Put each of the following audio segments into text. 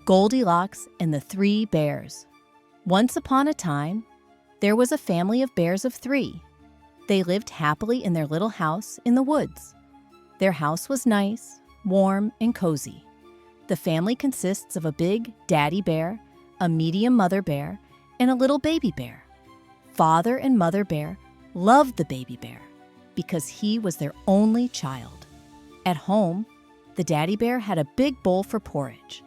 Goldilocks and the Three Bears. Once upon a time, there was a family of bears of three. They lived happily in their little house in the woods. Their house was nice, warm, and cozy. The family consists of a big daddy bear, a medium mother bear, and a little baby bear. Father and mother bear loved the baby bear because he was their only child. At home, the daddy bear had a big bowl for porridge,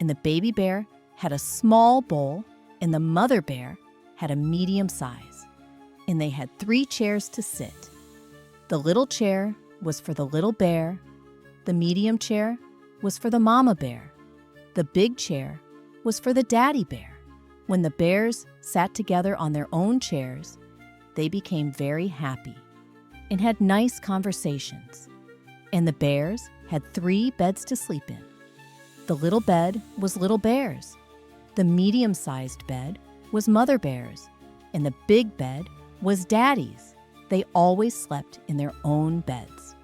and the baby bear had a small bowl, and the mother bear had a medium size, and they had 3 chairs to sit. The little chair was for the little bear, the medium chair was for the mama bear, the big chair was for the daddy bear. When the bears sat together on their own chairs, they became very happy and had nice conversations. And the bears had 3 beds to sleep in. The little bed was little bear's, the medium-sized bed was mother bear's, and the big bed was daddy's. They always slept in their own beds.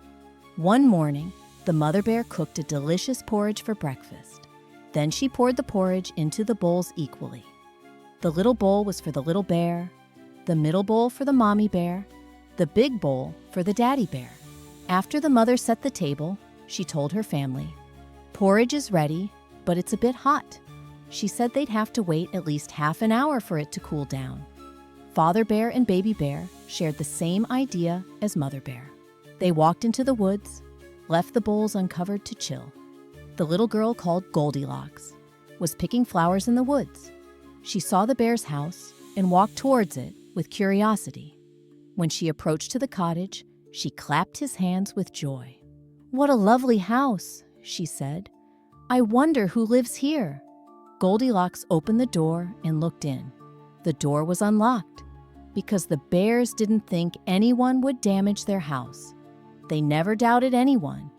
One morning, the mother bear cooked a delicious porridge for breakfast. Then she poured the porridge into the bowls equally. The little bowl was for the little bear, the middle bowl for the mommy bear, the big bowl for the daddy bear. After the mother set the table, she told her family, "Porridge is ready, but it's a bit hot." She said they'd have to wait at least half an hour for it to cool down. Father bear and baby bear shared the same idea as mother bear. They walked into the woods, left the bowls uncovered to chill. The little girl called Goldilocks was picking flowers in the woods. She saw the bear's house and walked towards it with curiosity. When she approached to the cottage, she clapped his hands with joy. "What a lovely house," she said. "I wonder who lives here." Goldilocks opened the door and looked in. The door was unlocked because the bears didn't think anyone would damage their house. They never doubted anyone.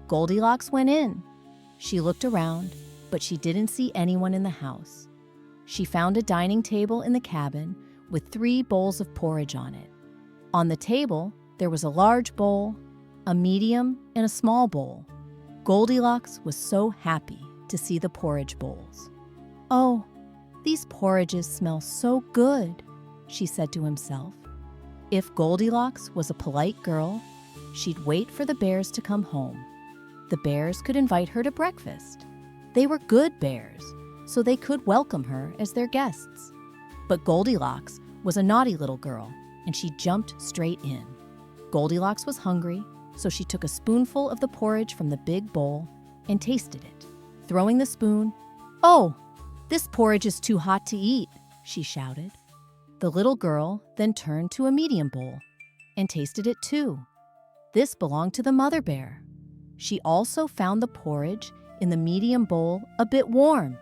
Goldilocks went in. She looked around, but she didn't see anyone in the house. She found a dining table in the cabin with 3 bowls of porridge on it. On the table, there was a large bowl, a medium, and a small bowl. Goldilocks was so happy to see the porridge bowls. "Oh, these porridges smell so good," she said to himself. If Goldilocks was a polite girl, she'd wait for the bears to come home. The bears could invite her to breakfast. They were good bears, so they could welcome her as their guests. But Goldilocks was a naughty little girl, and she jumped straight in. Goldilocks was hungry, so she took a spoonful of the porridge from the big bowl and tasted it. Throwing the spoon, "Oh, this porridge is too hot to eat," she shouted. The little girl then turned to a medium bowl and tasted it too. This belonged to the mother bear. She also found the porridge in the medium bowl a bit warm.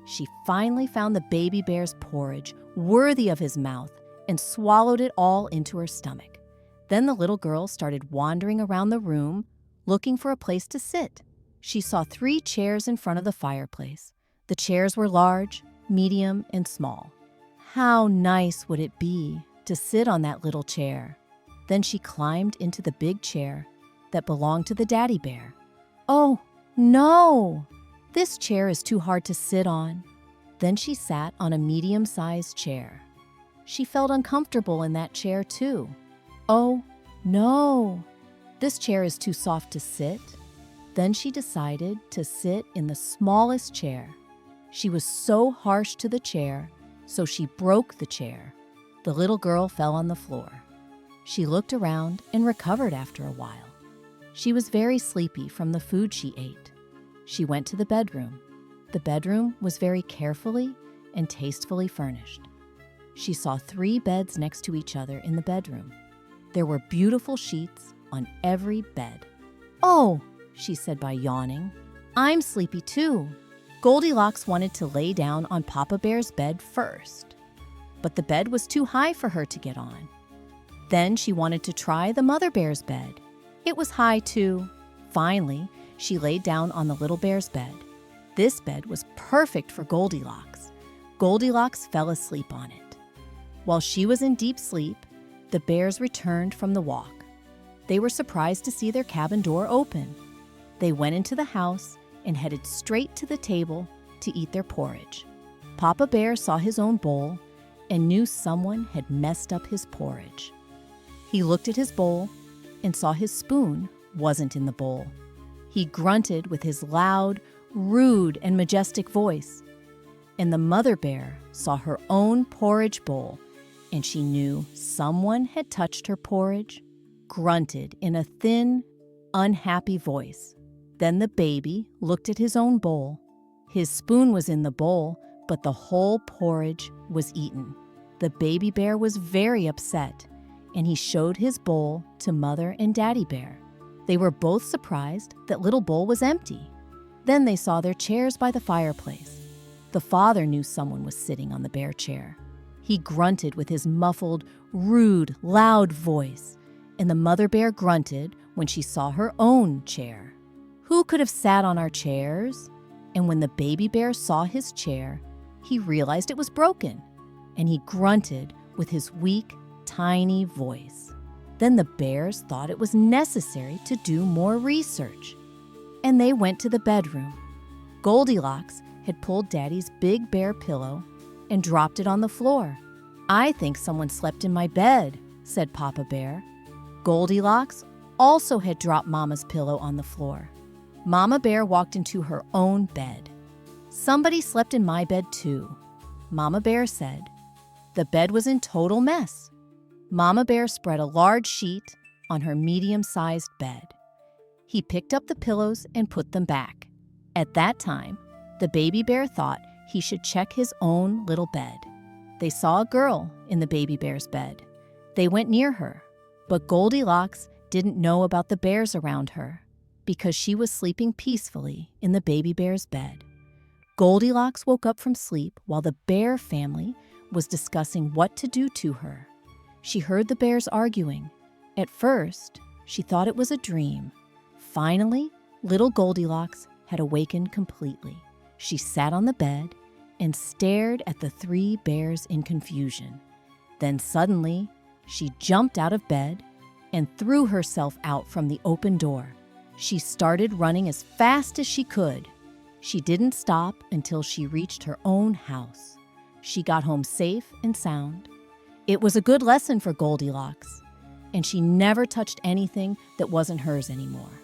She finally found the baby bear's porridge worthy of his mouth and swallowed it all into her stomach. Then the little girl started wandering around the room, looking for a place to sit. She saw 3 chairs in front of the fireplace. The chairs were large, medium, and small. How nice would it be to sit on that little chair? Then she climbed into the big chair that belonged to the daddy bear. "Oh, no! This chair is too hard to sit on." Then she sat on a medium-sized chair. She felt uncomfortable in that chair too. "Oh, no! This chair is too soft to sit." Then she decided to sit in the smallest chair. She was so harsh to the chair, so she broke the chair. The little girl fell on the floor. She looked around and recovered after a while. She was very sleepy from the food she ate. She went to the bedroom. The bedroom was very carefully and tastefully furnished. She saw 3 beds next to each other in the bedroom. There were beautiful sheets on every bed. "Oh," she said by yawning, "I'm sleepy too." Goldilocks wanted to lay down on Papa Bear's bed first, but the bed was too high for her to get on. Then she wanted to try the mother bear's bed. It was high too. Finally, she laid down on the little bear's bed. This bed was perfect for Goldilocks. Goldilocks fell asleep on it. While she was in deep sleep, the bears returned from the walk. They were surprised to see their cabin door open. They went into the house and headed straight to the table to eat their porridge. Papa Bear saw his own bowl and knew someone had messed up his porridge. He looked at his bowl and saw his spoon wasn't in the bowl. He grunted with his loud, rude, and majestic voice. And the mother bear saw her own porridge bowl, and she knew someone had touched her porridge, grunted in a thin, unhappy voice. Then the baby looked at his own bowl. His spoon was in the bowl, but the whole porridge was eaten. The baby bear was very upset, and he showed his bowl to Mother and Daddy Bear. They were both surprised that Little Bowl was empty. Then they saw their chairs by the fireplace. The father knew someone was sitting on the bear chair. He grunted with his muffled, rude, loud voice, and the mother bear grunted when she saw her own chair. Who could have sat on our chairs? And when the baby bear saw his chair, he realized it was broken, and he grunted with his weak, tiny voice. Then the bears thought it was necessary to do more research, and they went to the bedroom. Goldilocks had pulled Daddy's big bear pillow and dropped it on the floor. "I think someone slept in my bed," said Papa Bear. Goldilocks also had dropped Mama's pillow on the floor. Mama Bear walked into her own bed. "Somebody slept in my bed too," Mama Bear said. The bed was in total mess. Mama Bear spread a large sheet on her medium-sized bed. He picked up the pillows and put them back. At that time, the baby bear thought he should check his own little bed. They saw a girl in the baby bear's bed. They went near her, but Goldilocks didn't know about the bears around her because she was sleeping peacefully in the baby bear's bed. Goldilocks woke up from sleep while the bear family was discussing what to do to her. She heard the bears arguing. At first, she thought it was a dream. Finally, little Goldilocks had awakened completely. She sat on the bed and stared at the three bears in confusion. Then suddenly, she jumped out of bed and threw herself out from the open door. She started running as fast as she could. She didn't stop until she reached her own house. She got home safe and sound. It was a good lesson for Goldilocks, and she never touched anything that wasn't hers anymore.